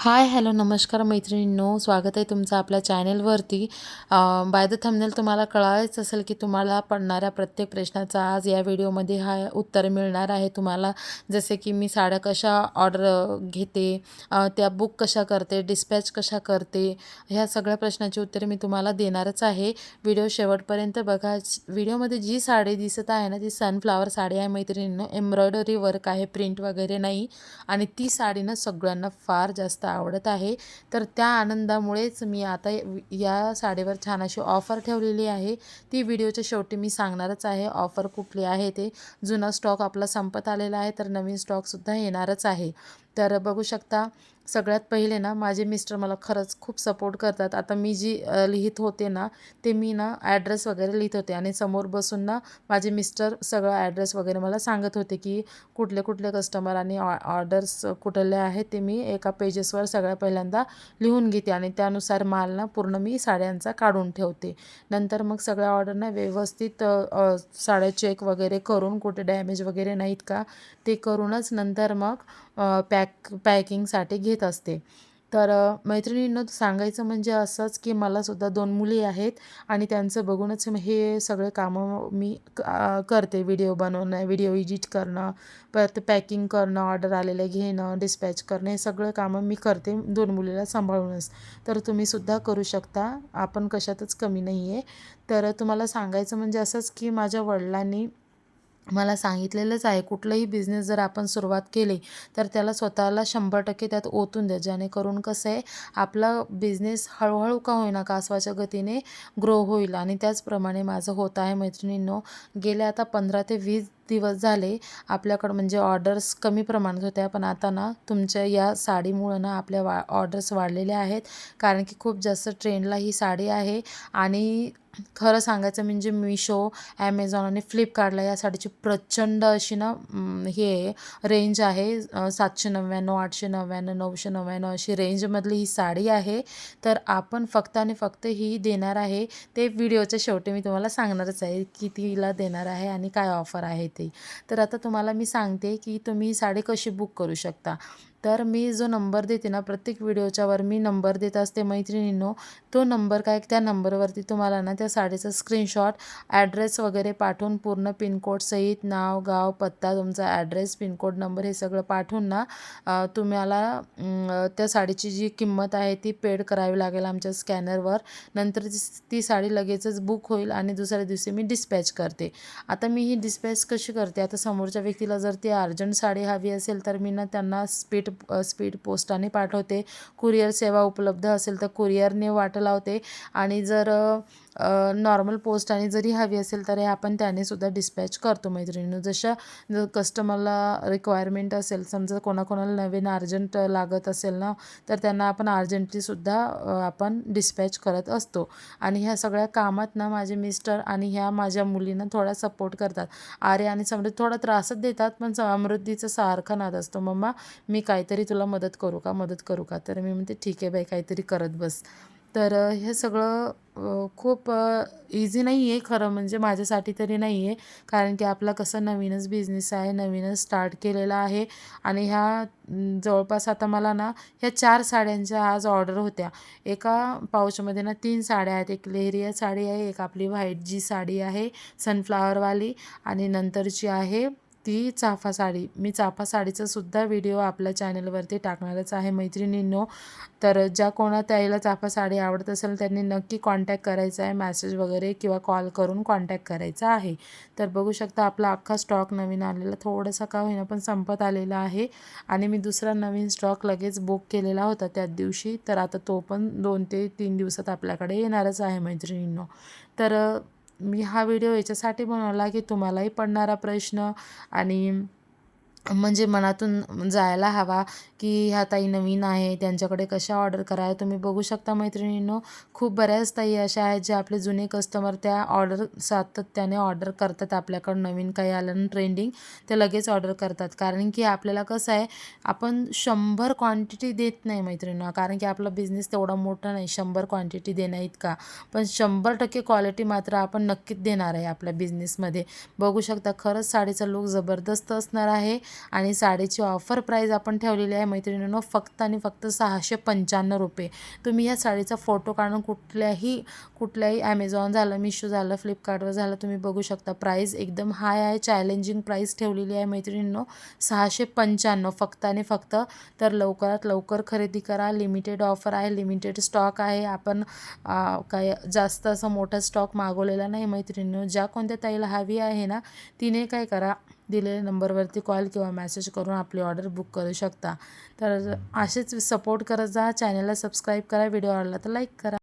Hi hello नमस्कार मैत्रिणींनो, स्वागत आहे तुमचं आपल्या चॅनेलवरती. बाय द थंबनेल तुम्हाला कळालंच असेल की तुम्हाला पडणाऱ्या प्रत्येक प्रश्नाचा आज या व्हिडिओमध्ये उत्तर मिळणार आहे तुम्हाला. जसे की मी साड्या कशा ऑर्डर घेते, त्या बुक कशा करते, डिस्पॅच कशा करते, ह्या सगळ्या प्रश्नाची उत्तरे मी तुम्हाला देणारच आहे. व्हिडिओ शेवटपर्यंत बघा. व्हिडिओमध्ये जी साडी दिसत आहे ना, ती सनफ्लावर साडी आहे मैत्रिणींनो. एम्ब्रॉयडरी वर्क आहे, प्रिंट वगैरे नाही. आणि ती साडी ना सगळ्यांना फार जास्त आवडत आहे. तर त्या आनंदामुळेच मी आता या साडीवर छान अशी ऑफर ठेवलेली आहे. ती व्हिडिओच्या शेवटी मी सांगणारच आहे ऑफर कुठली आहे ते. जुना स्टॉक आपला संपत आलेला आहे, तर नवीन स्टॉकसुद्धा येणारच आहे. तर बघू शकता. सगळ्यात पहिले ना माझे मिस्टर मला खरंच खूप सपोर्ट करतात. आता मी जी लिहित होते ना, ते मी ना ॲड्रेस वगैरे लिहित होते आणि समोर बसून ना माझे मिस्टर सगळं ॲड्रेस वगैरे मला सांगत होते की कुठले कुठले कस्टमर आणि ऑर्डर्स कुठले आहेत ते मी एका पेजेसवर सगळ्या पहिल्यांदा लिहून घेते आणि त्यानुसार माल ना पूर्ण मी साड्यांचा काढून ठेवते. नंतर मग सगळ्या ऑर्डरना व्यवस्थित साड्या चेक वगैरे करून कुठे डॅमेज वगैरे नाहीत का ते करूनच नंतर मग पॅकिंगसाठी घेत असते. तर मैत्रिणींनो, सांगायचं म्हणजे असंच की मलासुद्धा 2 मुली आहेत आणि त्यांचं बघूनच हे सगळे कामं मी करते. व्हिडिओ बनवणं, व्हिडिओ एडिट करणं, परत पॅकिंग करणं, ऑर्डर आलेलं घेणं, डिस्पॅच करणं, हे सगळं कामं मी करते 2 मुलीला सांभाळूनच. तर तुम्हीसुद्धा करू शकता. आपण कशातच कमी नाही आहे. तर तुम्हाला सांगायचं म्हणजे असंच की माझ्या वडिलांनी मला सांगितलेलंच आहे, कुठलाही बिझनेस जर आपण सुरुवात केली तर त्याला स्वतःला 100% त्यात ओतून द्या. जेणेकरून कसं आहे, आपला बिझनेस हळूहळू का होईना कासवाच्या गतीने ग्रो होईल. आणि त्याचप्रमाणे माझं होत आहे मैत्रिणींनो. गेले आता 15 ते 20 दिवस झाले आपल्याकडं म्हणजे ऑर्डर्स कमी प्रमाणात होत्या, पण आता ना तुमच्या या साडीमुळं ना आपल्या ऑर्डर्स वाढलेल्या आहेत. कारण की खूप जास्त ट्रेंडला ही साडी आहे. आणि खरं सांगायचं म्हणजे मिशो, ॲमेझॉन आणि फ्लिपकार्टला या साडीची प्रचंड अशी ना हे रेंज आहे. 799, 899, 999 अशी रेंजमधली ही साडी आहे. तर आपण फक्त आणि फक्त ही देणार आहे. ते व्हिडिओच्या शेवटी मी तुम्हाला सांगणारच आहे कितीला देणार आहे आणि काय ऑफर आहे ते. तर आता तुम्हाला मी सांगते की तुम्ही ही साडी कशी बुक करू शकता. तर मी जो नंबर देते ना, प्रत्येक व्हिडिओच्या वर मी नंबर देत असते मैत्रिणींनो. तो नंबर काय, त्या नंबरवरती तुम्हाला ना त्या साडीचा स्क्रीनशॉट, ॲड्रेस वगैरे पाठवून पूर्ण पिनकोडसहित नाव, गाव, पत्ता, तुमचा ॲड्रेस, पिनकोड नंबर हे सगळं पाठवून ना तुम्हाला त्या साडीची जी किंमत आहे ती पेड करावी लागेल आमच्या स्कॅनरवर. नंतर ती साडी लगेचच बुक होईल आणि दुसऱ्या दिवशी मी डिस्पॅच करते. आता मी ही डिस्पॅच कशी करते, आता समोरच्या व्यक्तीला जर ती अर्जंट साडी हवी असेल तर मी ना त्यांना स्पीड पोस्टाने पाठवते. कुरिअर सेवा उपलब्ध असेल तर कुरिअरने वाट लावते. आणि जर नॉर्मल पोस्टाने जरी हवी असेल तर आपण त्यानेसुद्धा डिस्पॅच करतो मैत्रिणींनो. जर कस्टमरला रिक्वायरमेंट असेल, समजा कोणाकोणाला नवीन अर्जंट लागत असेल ना, तर त्यांना आपण अर्जंटलीसुद्धा आपण डिस्पॅच करत असतो. आणि ह्या सगळ्या कामात ना माझे मिस्टर आणि ह्या माझ्या मुलींना थोडा सपोर्ट करतात. आर्य आणि समृद्धी थोडा त्रासच देतात, पण समृद्धीचा सारखा नाद असतो, मम्मा मी काहीतरी तुला मदत करू का, मदत करू का. तर मी म्हणते ठीक आहे बाई, काहीतरी करत बस. तर हे सगळं खूप इझी नाही आहे खरं म्हणजे, माझ्यासाठी तरी नाही आहे. कारण की आपला कसं नवीनच बिझनेस आहे, नवीनच स्टार्ट केलेला आहे. आणि जवळपास आता मला ना ह्या 4 साड्यांच्या आज ऑर्डर होत्या. एका पाऊचमध्ये ना 3 साड्या आहेत. एक लेहरिया साडी आहे, एक आपली व्हाईट जी साडी आहे सनफ्लॉवरवाली, आणि नंतरची आहे ती चाफा साडी. मी चाफा साडीचा सुद्धा व्हिडिओ आपल्या चॅनलवरती टाकणारच आहे मैत्रिणींनो. तर ज्या कोणा त्याला चाफा साडी आवडत असेल त्यांनी नक्की कॉन्टॅक्ट करायचा आहे, मॅसेज वगैरे किंवा कॉल करून कॉन्टॅक्ट करायचा आहे. तर बघू शकता आपला अख्खा स्टॉक नवीन आलेला, थोडासा का होईना पण संपत आलेला आहे. आणि मी दुसरा नवीन स्टॉक लगेच बुक केलेला होता त्याच दिवशी. तर आता तो पण 2 ते 3 दिवसात आपल्याकडे येणारच आहे मैत्रिणींनो. तर मी हा व्हिडिओ याच्यासाठी बनवला की तुम्हालाही पडणारा प्रश्न आणि म्हणजे मनातून जायला हवा की ह्या ताई नवीन आहे, त्यांच्याकडे कशा ऑर्डर करा. तुम्ही बघू शकता मैत्रिणींनो, खूप बऱ्याच ताई अशा आहेत जे आपले जुने कस्टमर त्या ऑर्डर सातत्याने ऑर्डर करतात. आपल्याकडं नवीन काही आलं ना ट्रेंडिंग, ते लगेच ऑर्डर करतात. कारण की आपल्याला कसं आहे, आपण 100 क्वांटिटी देत नाही मैत्रिणींनो, कारण की आपला बिझनेस तेवढा मोठा नाही 100 क्वांटिटी देण्याइतका. पण 100% क्वालिटी मात्र आपण नक्कीच देणार आहे आपल्या बिझनेसमध्ये. बघू शकता खरंच साडीचा लूक जबरदस्त असणार आहे. आणि साडीची ऑफर प्राईस आपण ठेवलेली आहे मैत्रिणींनो फक्त आणि फक्त 695 रुपये. तुम्ही या साडीचा फोटो काढून कुठल्याही ॲमेझॉन झालं, मिशो झालं, फ्लिपकार्टवर झालं तुम्ही बघू शकता. प्राईस एकदम हाय आहे, चॅलेंजिंग प्राईस ठेवलेली आहे मैत्रिणींनो 695 फक्त आणि फक्त. तर लवकरात लवकर खरेदी करा. लिमिटेड ऑफर आहे, लिमिटेड स्टॉक आहे. आपण काय जास्त असं मोठा स्टॉक मागवलेला नाही मैत्रिणींनो. ज्या कोणत्या ताईला हवी आहे ना तिने काय करा, दिलेल्या नंबरवरती कॉल किंवा मेसेज करून आपली ऑर्डर बुक करू शकता. तर असेच सपोर्ट करत जा. चॅनलला सबस्क्राईब करा, व्हिडिओ आवडला तर लाईक करा.